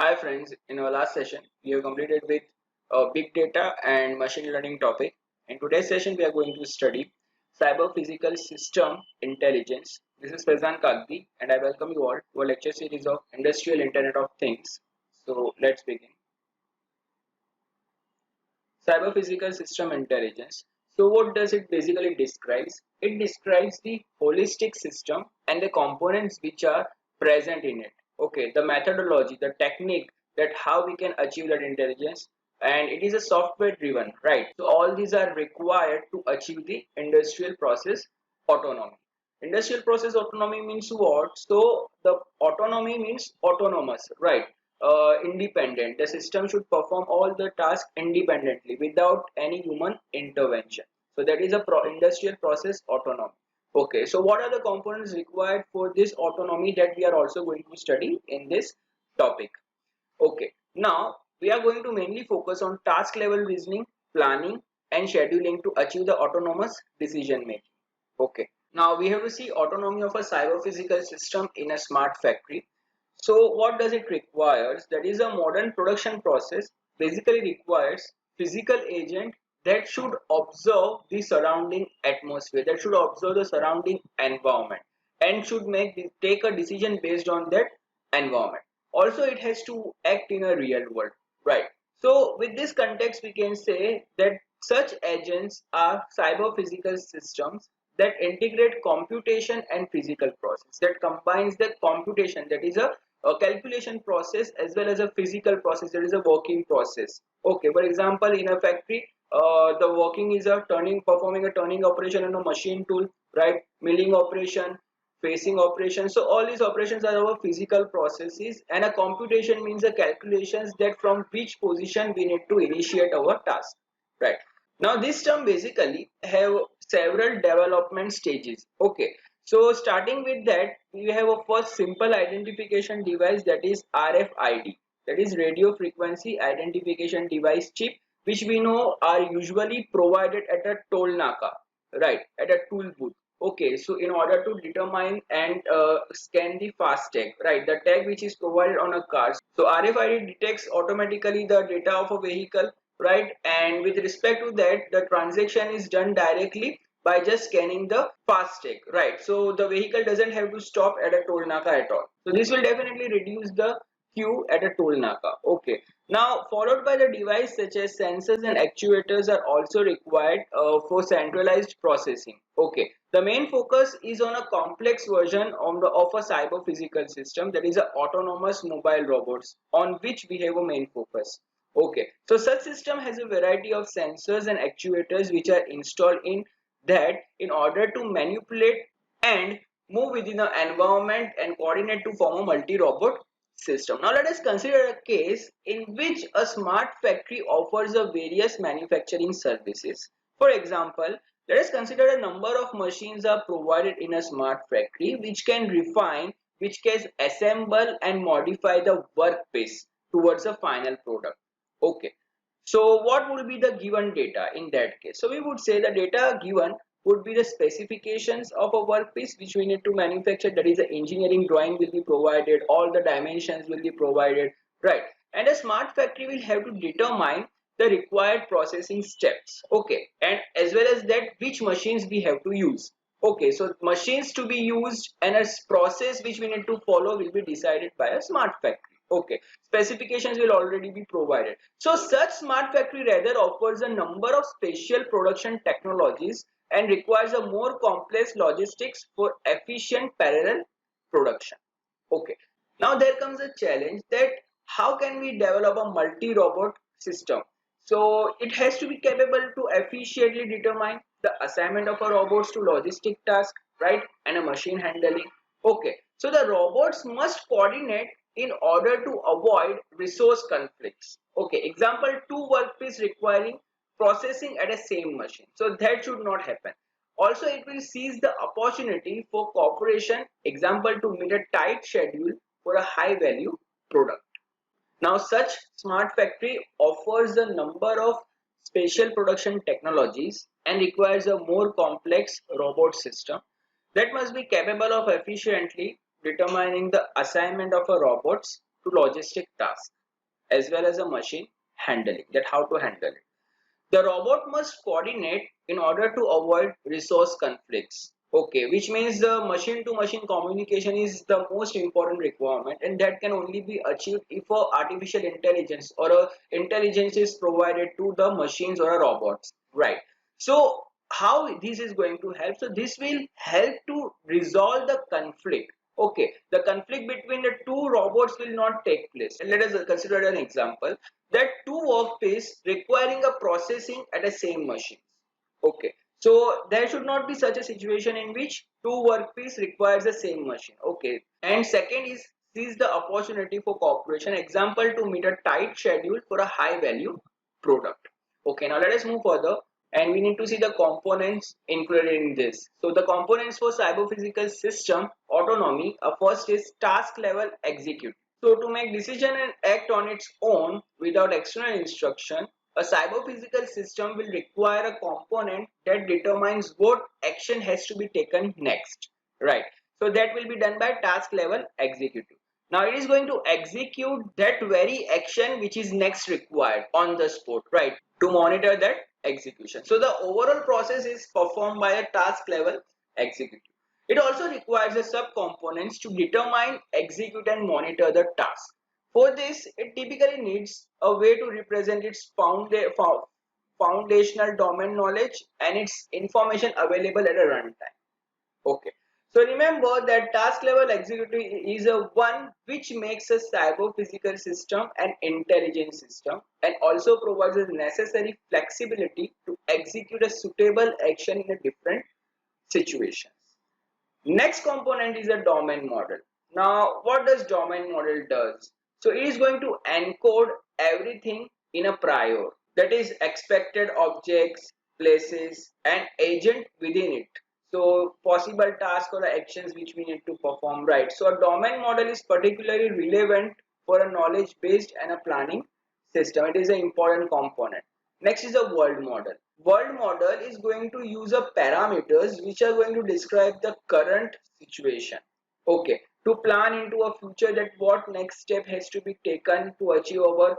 Hi friends, in our last session we have completed with big data and machine learning topic. In today's session we are going to study cyber physical system intelligence. This is Faizan Kagdi and I welcome you all to a lecture series of Industrial Internet of Things. So let's begin. Cyber physical system intelligence. So what does it basically describes? It describes the holistic system and the components which are present in it. Okay, the methodology, the technique that how we can achieve that intelligence, and it is a software driven, right? So all these are required to achieve the industrial process autonomy. Industrial process autonomy means what? So the autonomy means autonomous, right? Independent. The system should perform all the tasks independently without any human intervention. So that is a industrial process autonomy. Okay, so what are the components required for this autonomy that we are also going to study in this topic? Okay, now we are going to mainly focus on task level reasoning, planning, and scheduling to achieve the autonomous decision making. Okay, now we have to see autonomy of a cyber physical system in a smart factory. So what does it requires? That is a modern production process basically requires physical agent that should observe the surrounding atmosphere, that should observe the surrounding environment and should take a decision based on that environment. Also it has to act in a real world, right? So with this context we can say that such agents are cyber physical systems that integrate computation and physical process, that combines the computation, that is a calculation process, as well as a physical process, that is a working process. Okay, for example in a factory, the working is a performing a turning operation on a machine tool, right? Milling operation, facing operation. So all these operations are our physical processes, and a computation means the calculations that from which position we need to initiate our task, right? Now this term basically have several development stages. Okay, so starting with that, we have a first simple identification device, that is RFID, that is radio frequency identification device chip, which we know are usually provided at a toll naka, right, at a toll booth. Okay, so in order to determine and scan the fast tag, right, the tag which is provided on a car. So RFID detects automatically the data of a vehicle, right? And with respect to that, the transaction is done directly by just scanning the fast tag, right? So the vehicle doesn't have to stop at a toll naka at all. So this will definitely reduce the queue at a toll naka. Okay, now followed by the device such as sensors and actuators are also required for centralized processing. Okay, the main focus is on a complex version of a cyber physical system, that is a autonomous mobile robots, on which we have a main focus. Okay, so such system has a variety of sensors and actuators which are installed in that in order to manipulate and move within the environment and coordinate to form a multi-robot system. Now let us consider a case in which a smart factory offers a various manufacturing services. For example, let us consider a number of machines are provided in a smart factory which can refine, which can assemble and modify the workpiece towards a final product. Okay, so what would be the given data in that case? So we would say the data given would be the specifications of a workpiece which we need to manufacture, that is the engineering drawing will be provided, all the dimensions will be provided, right? And a smart factory will have to determine the required processing steps, okay, and as well as that which machines we have to use. Okay, so machines to be used and a process which we need to follow will be decided by a smart factory. Okay, specifications will already be provided. So such smart factory rather offers a number of special production technologies and requires a more complex logistics for efficient parallel production. Okay, now there comes a challenge that how can we develop a multi-robot system? So it has to be capable to efficiently determine the assignment of a robots to logistic task, right, and a machine handling. Okay, so the robots must coordinate in order to avoid resource conflicts. Okay, example, two workpiece requiring processing at a same machine. So that should not happen. Also, it will seize the opportunity for cooperation, example, to meet a tight schedule for a high value product. Now, such smart factory offers a number of special production technologies and requires a more complex robot system that must be capable of efficiently determining the assignment of a robots to logistic tasks as well as a machine handling, that how to handle it. The robot must coordinate in order to avoid resource conflicts. Okay, which means the machine to machine communication is the most important requirement, and that can only be achieved if a artificial intelligence or a intelligence is provided to the machines or a robots, right? So how this is going to help? So this will help to resolve the conflict. Okay, the conflict between the two robots will not take place. And let us consider an example that two workpiece requiring a processing at a same machine. Okay, so there should not be such a situation in which two workpiece requires the same machine. Okay, and second is seize the opportunity for cooperation. Example, to meet a tight schedule for a high value product. Okay, now let us move further, and we need to see the components included in this. So the components for cyber physical system autonomy, first is task level execute. So to make decision and act on its own without external instruction, a cyber-physical system will require a component that determines what action has to be taken next, right? So that will be done by task level executive. Now it is going to execute that very action which is next required on the spot, right? To monitor that execution. So the overall process is performed by a task level executive. It also requires the subcomponents to determine, execute and monitor the task. For this, it typically needs a way to represent its foundational domain knowledge and its information available at a runtime. Okay. So remember that task level executive is a one which makes a cyber physical system an intelligent system and also provides the necessary flexibility to execute a suitable action in a different situations. Next component is a domain model. Now, what does domain model does? So it is going to encode everything in a prior, that is expected objects, places, and agent within it. So possible tasks or actions which we need to perform, right? So a domain model is particularly relevant for a knowledge based and a planning system. It is an important component. Next is a world model. World model is going to use a parameters which are going to describe the current situation. Okay, to plan into a future that what next step has to be taken to achieve our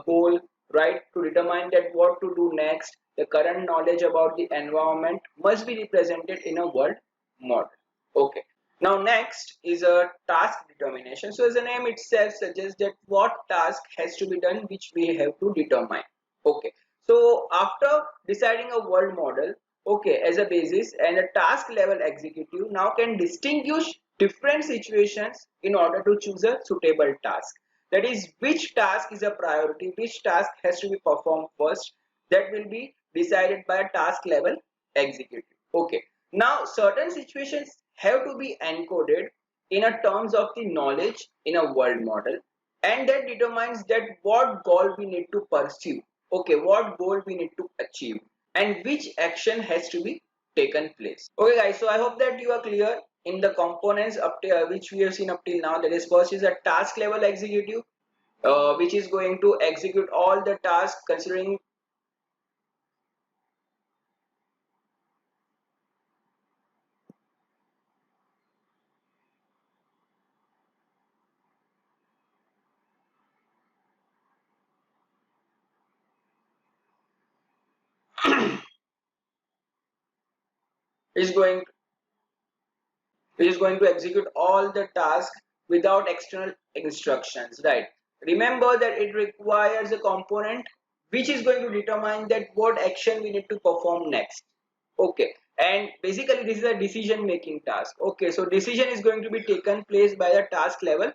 goal, right? To determine that what to do next, the current knowledge about the environment must be represented in a world model. Okay. Now next is a task determination. So as the name itself suggests that what task has to be done which we have to determine. Okay. So after deciding a world model, okay, as a basis, and a task level executive now can distinguish different situations in order to choose a suitable task. That is, which task is a priority, which task has to be performed first, that will be decided by a task level executive. Okay. Now certain situations have to be encoded in a terms of the knowledge in a world model, and that determines that what goal we need to pursue. Okay, what goal we need to achieve and which action has to be taken place. Okay guys, so I hope that you are clear in the components up to, which we have seen up till now. That is, first is a task level executive, which is going to execute all the tasks considering is going to execute all the tasks without external instructions, right? Remember that it requires a component which is going to determine that what action we need to perform next. Okay, and basically this is a decision making task. Okay, so decision is going to be taken place by the task level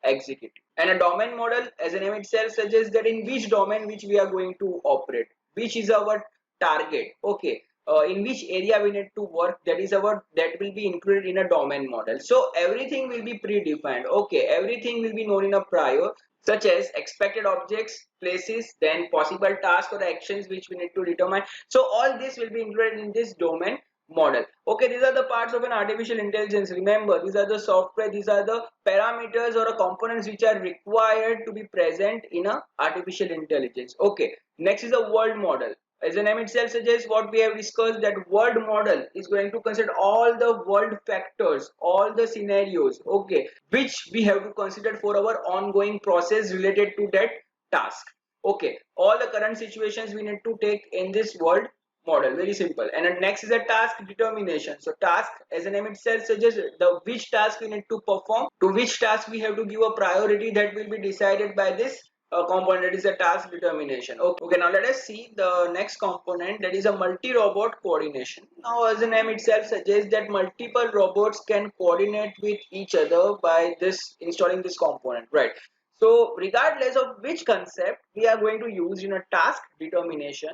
executive. And a domain model, as the name itself suggests, that in which domain which we are going to operate, which is our target. Okay, in which area we need to work, that is our, that will be included in a domain model. So everything will be predefined. Okay, everything will be known in a prior, such as expected objects, places, then possible tasks or actions which we need to determine. So all this will be included in this domain model. Okay, these are the parts of an artificial intelligence. Remember, these are the software, these are the parameters or components which are required to be present in a artificial intelligence. Okay, next is a world model. As the name itself suggests, what we have discussed, that world model is going to consider all the world factors, all the scenarios, okay, which we have to consider for our ongoing process related to that task. Okay, all the current situations we need to take in this world model. Very simple. And then next is a task determination. So task, as the name itself suggests, the which task we need to perform, to which task we have to give a priority, that will be decided by this component, that is a task determination. Okay, now let us see the next component, that is a multi-robot coordination. Now as the name itself suggests, that multiple robots can coordinate with each other by this installing this component, right? So regardless of which concept we are going to use in a task determination,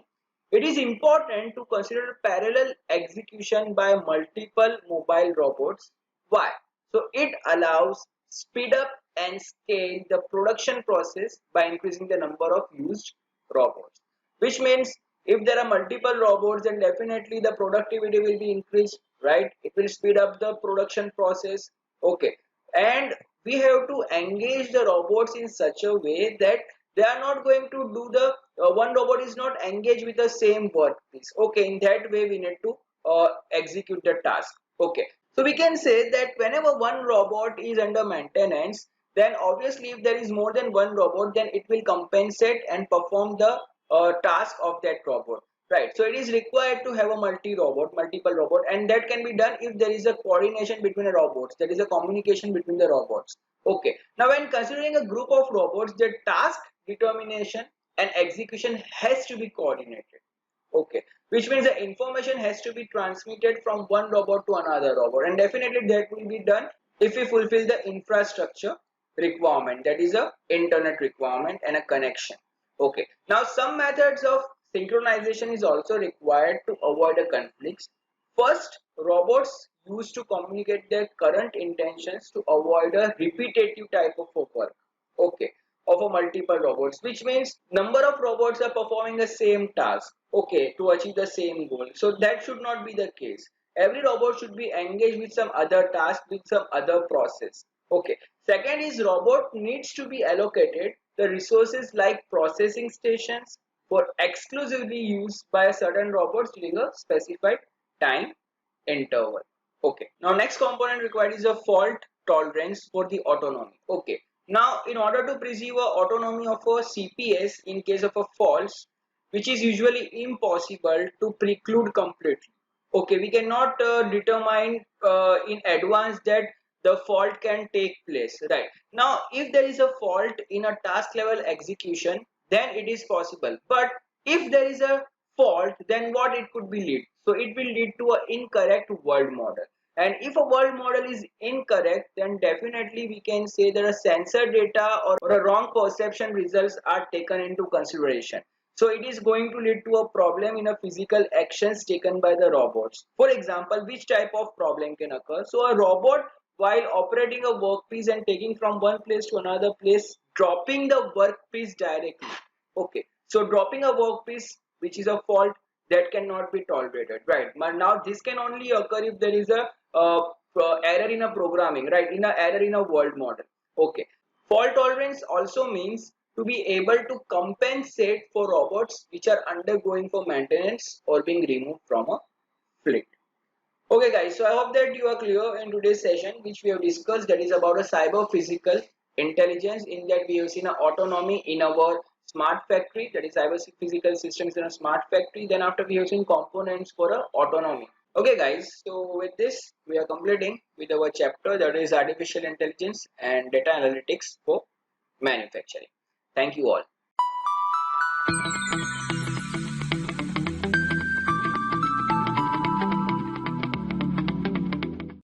it is important to consider parallel execution by multiple mobile robots. Why? So it allows speed up and scale the production process by increasing the number of used robots. Which means if there are multiple robots, then definitely the productivity will be increased, right? It will speed up the production process. Okay. And we have to engage the robots in such a way that they are not going to do the one robot is not engaged with the same workpiece. Okay, in that way we need to execute the task. Okay, so we can say that whenever one robot is under maintenance, then obviously if there is more than one robot, then it will compensate and perform the task of that robot, right? So it is required to have a multiple robot, and that can be done if there is a coordination between the robots, there is a communication between the robots. Okay, now when considering a group of robots, the task determination and execution has to be coordinated. Okay, which means the information has to be transmitted from one robot to another robot, and definitely that will be done if we fulfill the infrastructure requirement, that is a internet requirement and a connection. Okay, now some methods of synchronization is also required to avoid a conflicts. First, robots used to communicate their current intentions to avoid a repetitive type of work. Okay, of a multiple robots, which means number of robots are performing the same task, okay, to achieve the same goal. So that should not be the case. Every robot should be engaged with some other task, with some other process. Okay, second is robot needs to be allocated the resources like processing stations for exclusively used by a certain robots during a specified time interval. Okay, now next component required is a fault tolerance for the autonomy. Okay, now in order to preserve a autonomy of a CPS in case of a faults, which is usually impossible to preclude completely. Okay, we cannot determine in advance that the fault can take place, right? Now if there is a fault in a task level execution, then it is possible, but if there is a fault, then what it could be lead? So it will lead to an incorrect world model. And if a world model is incorrect, then definitely we can say that a sensor data or a wrong perception results are taken into consideration. So it is going to lead to a problem in a physical actions taken by the robots. For example, which type of problem can occur? So a robot, while operating a workpiece and taking from one place to another place, dropping the workpiece directly. Okay, so dropping a workpiece, which is a fault, that cannot be tolerated, right? But now this can only occur if there is a error in a programming, right? In a error in a world model. Okay, fault tolerance also means to be able to compensate for robots which are undergoing for maintenance or being removed from a fleet. Okay guys, so I hope that you are clear in today's session which we have discussed, that is about a cyber physical intelligence. In that we have seen a autonomy in our smart factory, that is cyber physical systems in a smart factory. Then after we have seen components for a autonomy. Okay guys, so with this we are completing with our chapter, that is artificial intelligence and data analytics for manufacturing. Thank you all.